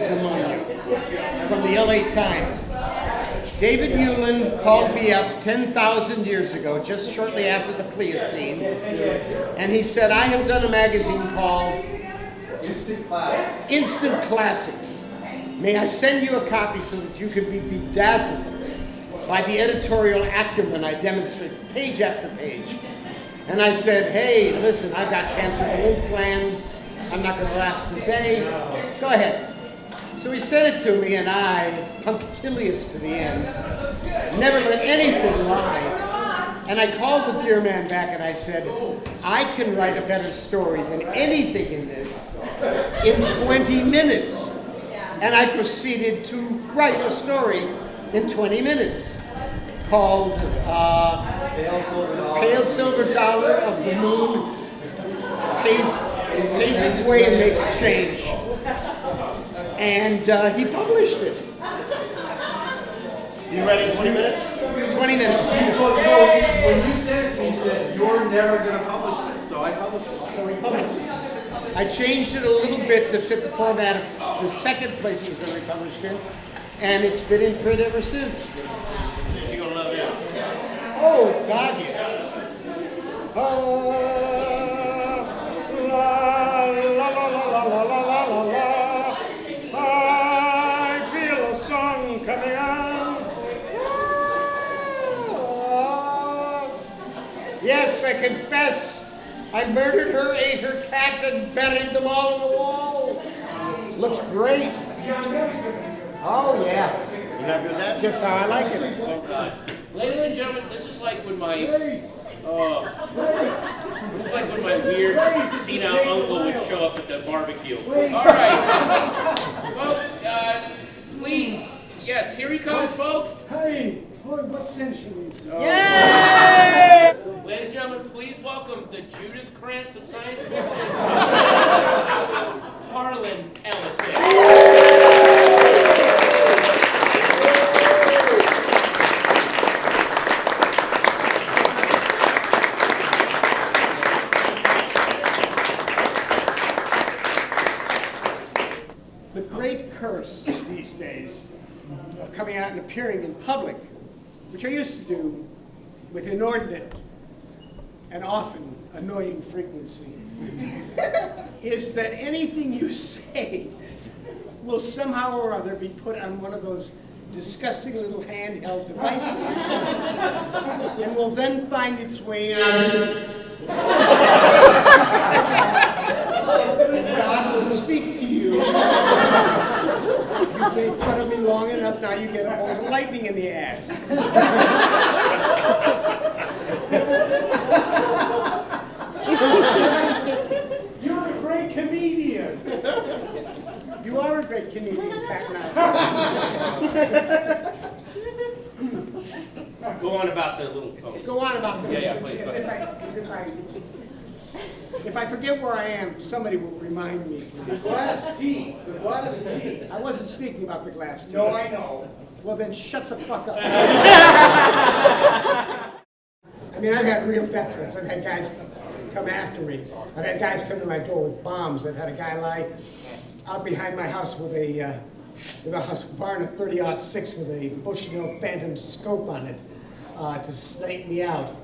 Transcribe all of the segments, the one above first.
is among you. From the LA Times. David Newland called me up 10,000 years ago, just shortly after the Pliocene, and he said, I have done a magazine called Instant Classics. May I send you a copy so that you can be bedazzled by the editorial acumen I demonstrate page after page. And I said, hey, listen, I've got cancer balloon plans. I'm not going to last the day. Go ahead. So he sent it to me, and I, punctilious to the end, never let anything lie. And I called the dear man back and I said, I can write a better story than anything in this in 20 minutes. And I proceeded to write a story in 20 minutes called Pale Silver Dollar of the Moon pays its way and makes change. And he published it. You ready in 20 minutes? 20 minutes. When you sent it to me, you said, you're never going to publish it. So I published it. I changed it a little bit to fit the format of the second place it was going to be published in. And it's been in print ever since. You're going to love it. Oh, God, yeah. I feel a song coming on. Yes, I confess, I murdered her, ate her cat, and buried them all in the wall. Looks great. Oh, yeah. You happy with that? Just how I like it. Ladies and gentlemen, this is like when my weird senile uncle would show up at the barbecue. All right, folks, Lee, yes, here he comes, folks. Hey, boy, what century is that? Yay! Ladies and gentlemen, please welcome the Judith Krantz of science fiction, Harlan Ellison. Curse these days of coming out and appearing in public, which I used to do with inordinate and often annoying frequency, is that anything you say will somehow or other be put on one of those disgusting little handheld devices and will then find its way on. And God will speak to you. You've made fun of me long enough, now you get a hold of lightning in the ass. You're a great comedian. You are a great comedian, Pat. Go on about the little folks. Go on about the Yeah, please. If I forget where I am, somebody will remind me. The glass tea. The glass tea. I wasn't speaking about the glass tea. No, I know. Well, then shut the fuck up. I mean, I've had real death threats. I've had guys come after me. I've had guys come to my door with bombs. I've had a guy lie out behind my house with a Husqvarna 30-06 with a Bushnell Phantom scope on it to snipe me out.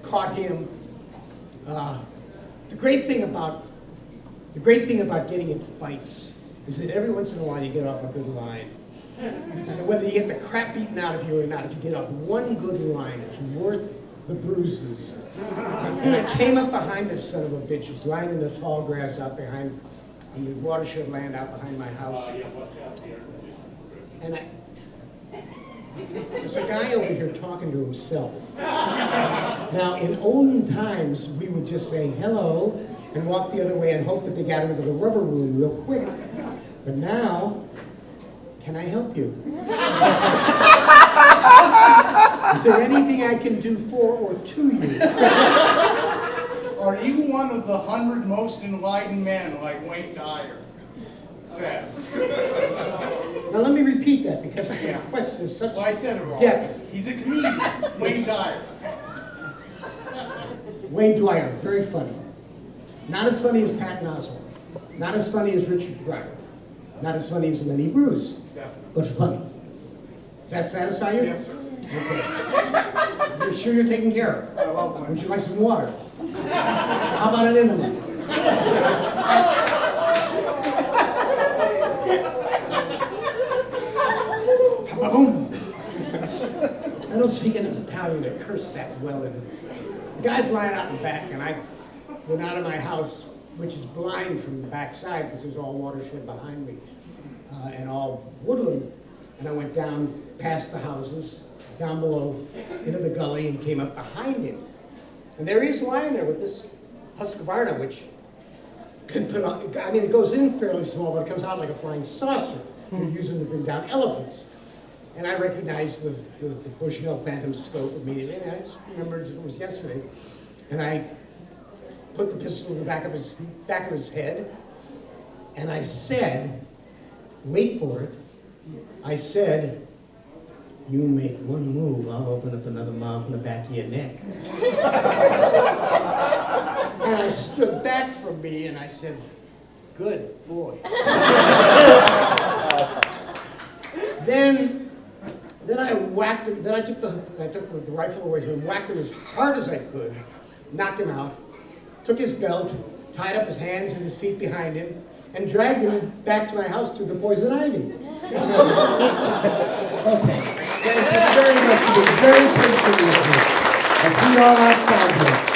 Caught him. The great thing about getting in fights is that every once in a while you get off a good line. And whether you get the crap beaten out of you or not, if you get off one good line, it's worth the bruises. And I came up behind this son of a bitch who's lying in the tall grass out behind, on the watershed land out behind my house. And there's a guy over here talking to himself. Now, in olden times, we would just say hello and walk the other way and hope that they got into the rubber room real quick. But now, can I help you? Is there anything I can do for or to you? Are you one of the 100 most enlightened men like Wayne Dyer says? Now let me repeat that because it's a question of such Well, I said it wrong. depth. He's a comedian. Wayne Dyer. Wayne Dwyer, very funny. Not as funny as Pat Oswalt. Not as funny as Richard Pryor. Not as funny as Lenny Bruce, but funny. Does that satisfy you? Yes, sir. Okay. You're sure you're taken care I of? love Would my. you like some water? How about an intimate? Boom. I don't speak enough Italian to curse that well. The guy's lying out in the back, and I went out of my house, which is blind from the back side because there's all watershed behind me and all woodland. And I went down past the houses, down below, into the gully, and came up behind him. And there he is lying there with this Husqvarna, which can put on, I mean, it goes in fairly small, but it comes out like a flying saucer. You're using to bring down elephants. And I recognized the Bushnell Phantom scope immediately, and I just remembered as if it was yesterday. And I put the pistol in the back of his head, and I said, wait for it, I said, you make one move, I'll open up another mouth in the back of your neck. And I stood back from me, and I said, good boy. Then I whacked him, then I took the rifle away from him, whacked him as hard as I could, knocked him out, took his belt, tied up his hands and his feet behind him, and dragged him back to my house through the poison ivy. Okay. Thank you very much. It was very patient with me. I'll see you all outside here.